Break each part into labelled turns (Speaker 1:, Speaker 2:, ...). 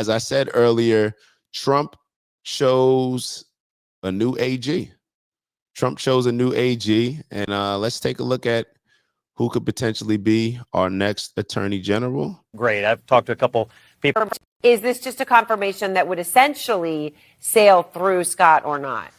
Speaker 1: as I said earlier, Trump chose a new AG. Trump chose a new AG, and let's take a look at who could potentially be our next attorney general.
Speaker 2: Great. I've talked to a couple people.
Speaker 3: Is this just a confirmation that would essentially sail through, Scott, or not?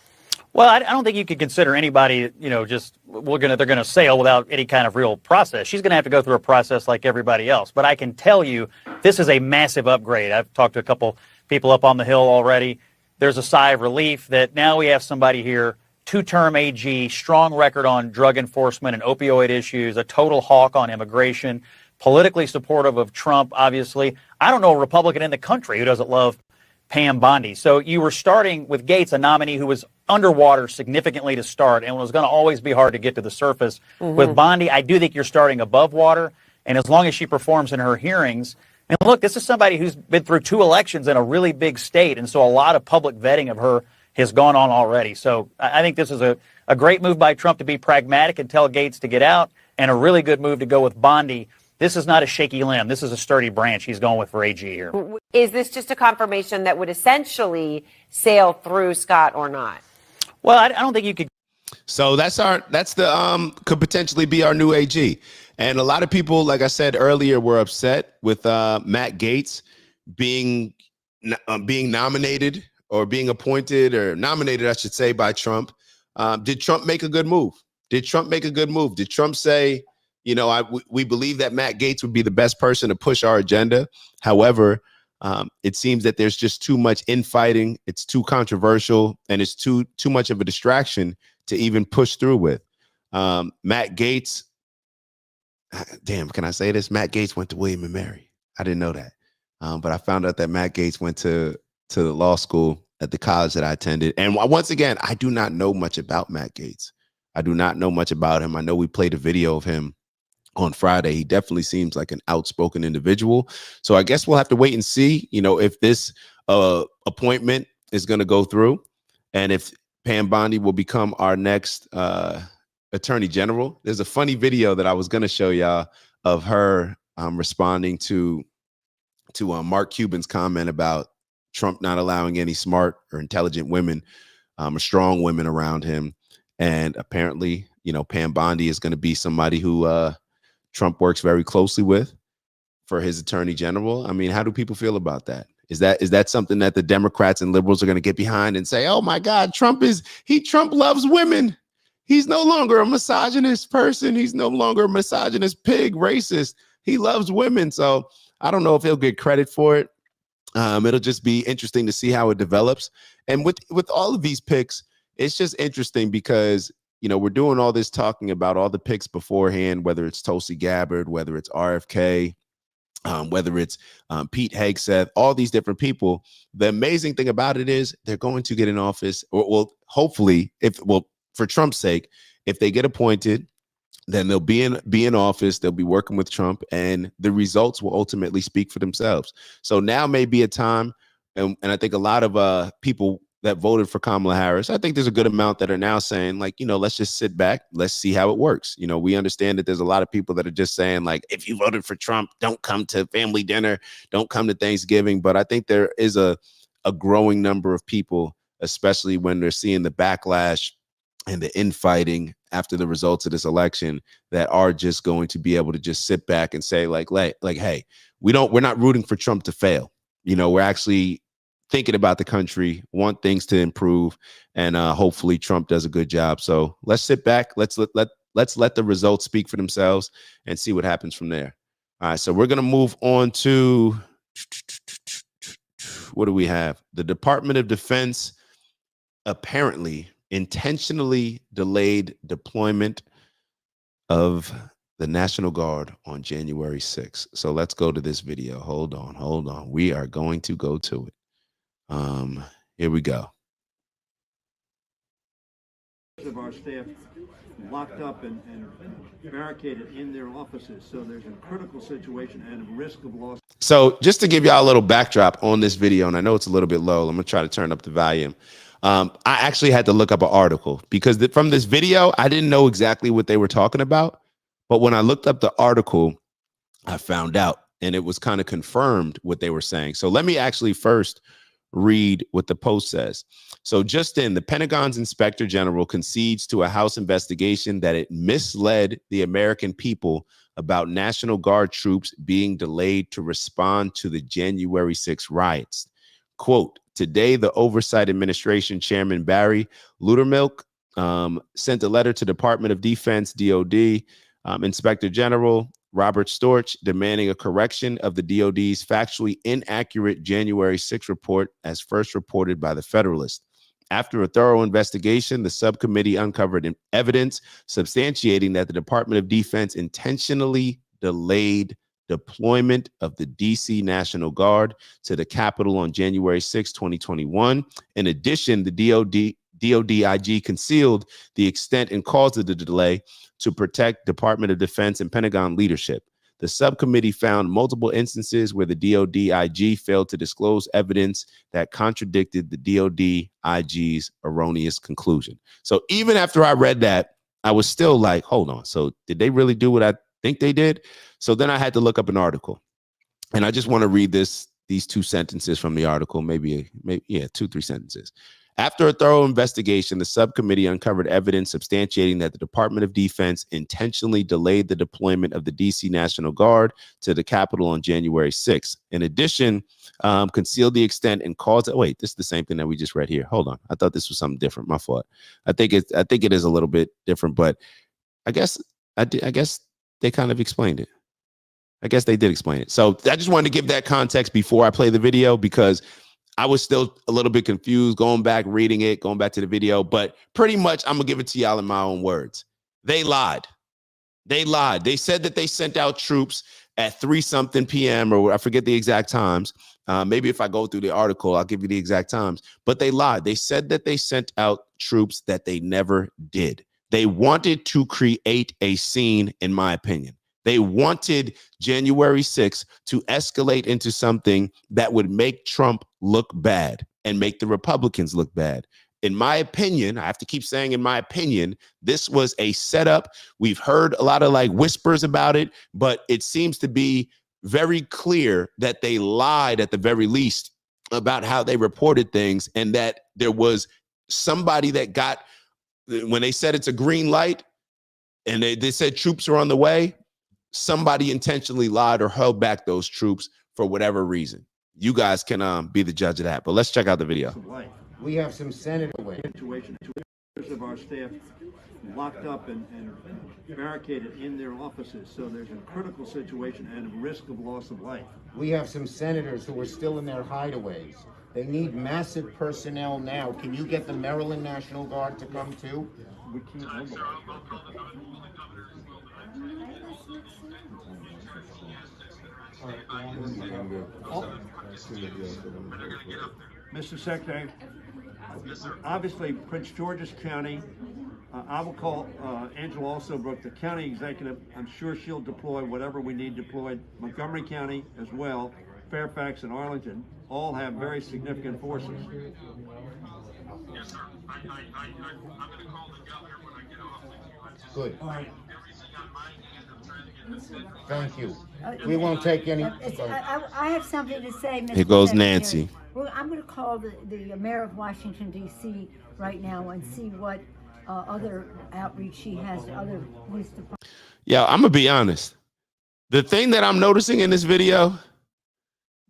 Speaker 2: Well, I don't think you could consider anybody, just they're going to sail without any kind of real process. She's going to have to go through a process like everybody else. But I can tell you, this is a massive upgrade. I've talked to a couple people up on the Hill already. There's a sigh of relief that now we have somebody here, two-term AG, strong record on drug enforcement and opioid issues, a total hawk on immigration, politically supportive of Trump, obviously. I don't know a Republican in the country who doesn't love Pam Bondi. So you were starting with Gates, a nominee who was underwater significantly to start and was going to always be hard to get to the surface. With Bondi, I do think you're starting above water. And as long as she performs in her hearings, and look, this is somebody who's been through 2 elections in a really big state. And so a lot of public vetting of her has gone on already. So I think this is a great move by Trump to be pragmatic and tell Gates to get out, and a really good move to go with Bondi. This is not a shaky limb. This is a sturdy branch he's going with for AG here.
Speaker 3: Is this just a confirmation that would essentially sail through, Scott, or not?
Speaker 2: Well, I don't think you could.
Speaker 1: So could potentially be our new AG. And a lot of people, like I said earlier, were upset with Matt Gaetz being nominated or being appointed or nominated, I should say, by Trump. Did Trump make a good move? Did Trump say, we believe that Matt Gaetz would be the best person to push our agenda? However, it seems that there's just too much infighting. It's too controversial, and it's too much of a distraction to even push through with. Matt Gaetz, damn, can I say this? Matt Gaetz went to William and Mary. I didn't know that. But I found out that Matt Gaetz went to the law school at the college that I attended. And once again, I do not know much about Matt Gaetz. I do not know much about him. I know we played a video of him on Friday. He definitely seems like an outspoken individual. So I guess we'll have to wait and see, if this appointment is going to go through, and if Pam Bondi will become our next attorney general. There's a funny video that I was going to show y'all of her responding to Mark Cuban's comment about Trump not allowing any smart or intelligent women or strong women around him. And apparently, Pam Bondi is going to be somebody who Trump works very closely with for his attorney general. I mean, how do people feel about that? Is that something that the Democrats and liberals are going to get behind and say, oh my God, Trump loves women. He's no longer a misogynist person. He's no longer a misogynist pig, racist. He loves women. So I don't know if he'll get credit for it. It'll just be interesting to see how it develops. And with all of these picks, it's just interesting because, we're doing all this talking about all the picks beforehand, whether it's Tulsi Gabbard, whether it's RFK, whether it's Pete Hegseth, all these different people. The amazing thing about it is they're going to get in office, or well, hopefully, for Trump's sake, if they get appointed, then they'll be in office. They'll be working with Trump, and the results will ultimately speak for themselves. So now may be a time, and I think a lot of people that voted for Kamala Harris, I think there's a good amount that are now saying, like, let's just sit back. Let's see how it works. We understand that there's a lot of people that are just saying, like, if you voted for Trump, don't come to family dinner, don't come to Thanksgiving. But I think there is a growing number of people, especially when they're seeing the backlash and the infighting after the results of this election, that are just going to be able to just sit back and say, like, hey, we're not rooting for Trump to fail. We're actually thinking about the country, want things to improve, and hopefully Trump does a good job. So let's sit back. Let's let the results speak for themselves and see what happens from there. All right, so we're going to move on to, what do we have? The Department of Defense apparently intentionally delayed deployment of the National Guard on January 6th. So let's go to this video. Hold on. We are going to go to it. Here we go.
Speaker 4: Of our staff locked up and barricaded in their offices, so there's a critical situation and a risk of loss.
Speaker 1: So just to give y'all a little backdrop on this video, and I know it's a little bit low, I'm gonna try to turn up the volume. I actually had to look up an article because from this video, I didn't know exactly what they were talking about. But when I looked up the article, I found out and it was kind of confirmed what they were saying. So let me actually first read what the Post says. So just in, the Pentagon's Inspector General concedes to a House investigation that it misled the American people about National Guard troops being delayed to respond to the January 6 riots. Quote, today, the Oversight Administration Chairman Barry Lutermilk sent a letter to Department of Defense, DOD, Inspector General Robert Storch, demanding a correction of the DOD's factually inaccurate January 6 report as first reported by the Federalist. After a thorough investigation, the subcommittee uncovered evidence substantiating that the Department of Defense intentionally delayed deployment of the DC National Guard to the Capitol on January 6, 2021. In addition, the DOD IG concealed the extent and cause of the delay to protect Department of Defense and Pentagon leadership. The subcommittee found multiple instances where the DOD IG failed to disclose evidence that contradicted the DOD IG's erroneous conclusion. So even after I read that, I was still like, hold on. So did they really do what I think they did? So then I had to look up an article, and I just want to read these two sentences from the article, maybe 2-3 sentences. After a thorough investigation, the subcommittee uncovered evidence substantiating that the Department of Defense intentionally delayed the deployment of the DC National Guard to the Capitol on January 6th. In addition, concealed the extent and cause. Wait, this is the same thing that we just read here. Hold on, I thought this was something different. My fault. I think it is a little bit different, but I guess they kind of explained it. I guess they did explain it. So I just wanted to give that context before I play the video, because I was still a little bit confused going back, reading it, going back to the video, but pretty much I'm going to give it to y'all in my own words. They lied. They lied. They said that they sent out troops at 3-something p.m. or I forget the exact times. Maybe if I go through the article, I'll give you the exact times, but they lied. They said that they sent out troops that they never did. They wanted to create a scene, in my opinion. They wanted January 6th to escalate into something that would make Trump look bad and make the Republicans look bad. In my opinion, I have to keep saying in my opinion, this was a setup. We've heard a lot of like whispers about it, but it seems to be very clear that they lied at the very least about how they reported things, and that there was somebody that got, when they said it's a green light and they said troops are on the way, somebody intentionally lied or held back those troops for whatever reason. You guys can be the judge of that, but let's check out the video.
Speaker 5: We have some senator
Speaker 4: Situation. 2 members of our staff locked up and barricaded in their offices, so there's a critical situation and a risk of loss of life.
Speaker 5: We have some senators who are still in their hideaways. They need massive personnel now. Can you get the Maryland National Guard to come too?
Speaker 4: We can't. Mr. Secretary, obviously Prince George's County, I will call Angela Alsobrook, the county executive. I'm sure she'll deploy whatever we need deployed. Montgomery County as well, Fairfax and Arlington all have very significant forces.
Speaker 6: Yes, sir. I'm going to call the governor when I get off.
Speaker 5: Good.
Speaker 6: Everything on my hand, I'm trying to get this.
Speaker 5: Thank you. We won't take any.
Speaker 7: I have something to say, Mr.
Speaker 1: Here goes
Speaker 7: Secretary.
Speaker 1: Nancy.
Speaker 7: Well, I'm going to call the mayor of Washington, D.C. right now and see what other outreach she has to other police departments.
Speaker 1: Yeah, I'm going to be honest. The thing that I'm noticing in this video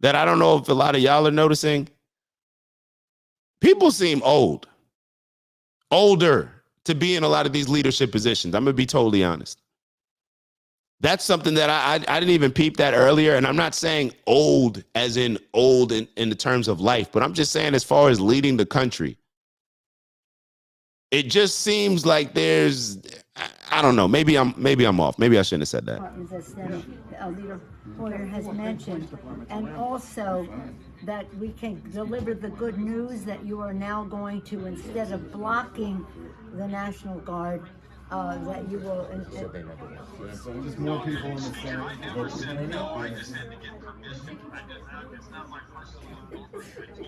Speaker 1: that I don't know if a lot of y'all are noticing, people seem older to be in a lot of these leadership positions. I'm going to be totally honest. That's something that I didn't even peep that earlier. And I'm not saying old as in old in the terms of life, but I'm just saying as far as leading the country. It just seems like there's, I don't know, maybe I'm off. Maybe I shouldn't have said that.
Speaker 7: As Leader Hoyer has mentioned, and also that we can deliver the good news that you are now going to, instead of blocking the National Guard, that you will.
Speaker 8: Just more people in the Senate.
Speaker 6: It's not my personal administration.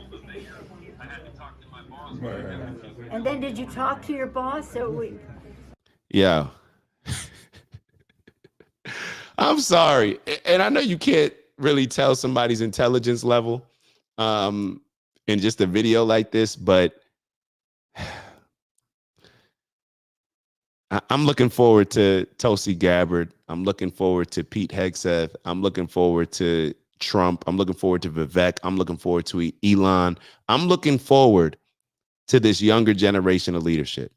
Speaker 6: I had to talk to my boss.
Speaker 7: And then did you talk to your boss?
Speaker 1: Yeah. I'm sorry. And I know you can't really tell somebody's intelligence level in just a video like this, but I'm looking forward to Tulsi Gabbard. I'm looking forward to Pete Hegseth. I'm looking forward to Trump. I'm looking forward to Vivek. I'm looking forward to Elon. I'm looking forward to this younger generation of leadership.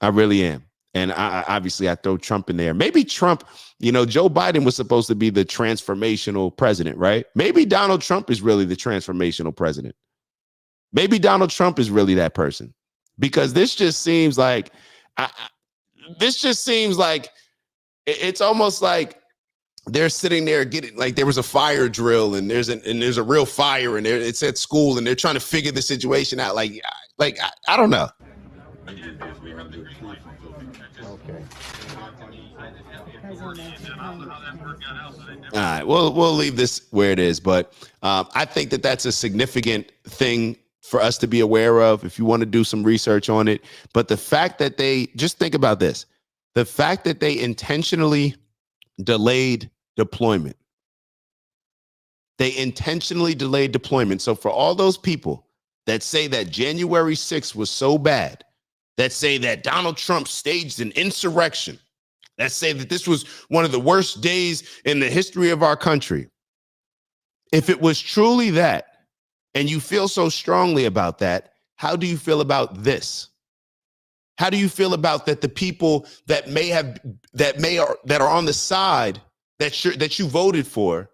Speaker 1: I really am. And obviously I throw Trump in there. Maybe Trump, Joe Biden was supposed to be the transformational president, right? Maybe Donald Trump is really the transformational president. Maybe Donald Trump is really that person, because this just seems like it's almost like they're sitting there getting, like, there was a fire drill and there's a real fire and it's at school and they're trying to figure the situation out. Like I don't know. All right, we'll leave this where it is, but I think that that's a significant thing for us to be aware of if you want to do some research on it. But the fact that just think about this, the fact that they intentionally delayed deployment. They intentionally delayed deployment. So for all those people that say that January 6th was so bad, that say that Donald Trump staged an insurrection, that say that this was one of the worst days in the history of our country, if it was truly that, and you feel so strongly about that, how do you feel about this? How do you feel about that the people that are on the side that you voted for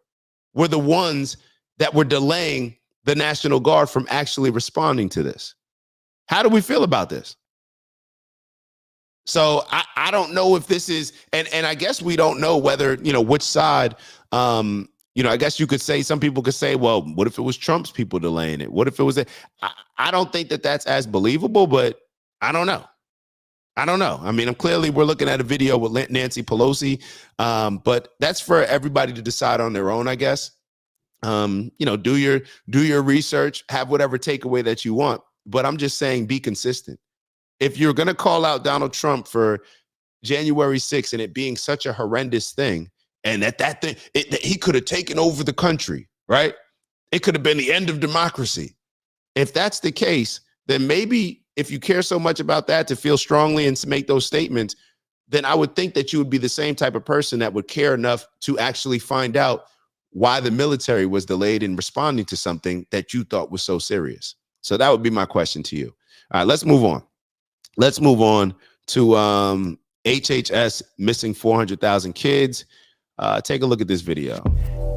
Speaker 1: were the ones that were delaying the National Guard from actually responding to this? How do we feel about this? So I don't know if this is, and I guess we don't know whether, which side, I guess you could say, some people could say, well, what if it was Trump's people delaying it? What if it was, I don't think that that's as believable, but I don't know. I mean, we're looking at a video with Nancy Pelosi, but that's for everybody to decide on their own, I guess. Do your research, have whatever takeaway that you want. But I'm just saying, be consistent. If you're going to call out Donald Trump for January 6th and it being such a horrendous thing, and that he could have taken over the country, right? It could have been the end of democracy. If that's the case, then maybe if you care so much about that to feel strongly and to make those statements, then I would think that you would be the same type of person that would care enough to actually find out why the military was delayed in responding to something that you thought was so serious. So that would be my question to you. All right, let's move on. Let's move on to HHS missing 400,000 kids. Take a look at this video.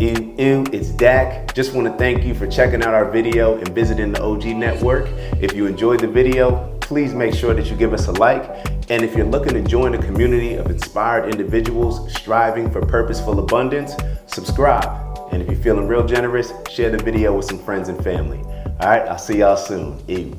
Speaker 1: It's Dak. Just want to thank you for checking out our video and visiting the OG Network. If you enjoyed the video, please make sure that you give us a like. And if you're looking to join a community of inspired individuals striving for purposeful abundance, subscribe. And if you're feeling real generous, share the video with some friends and family. All right, I'll see y'all soon. Ew.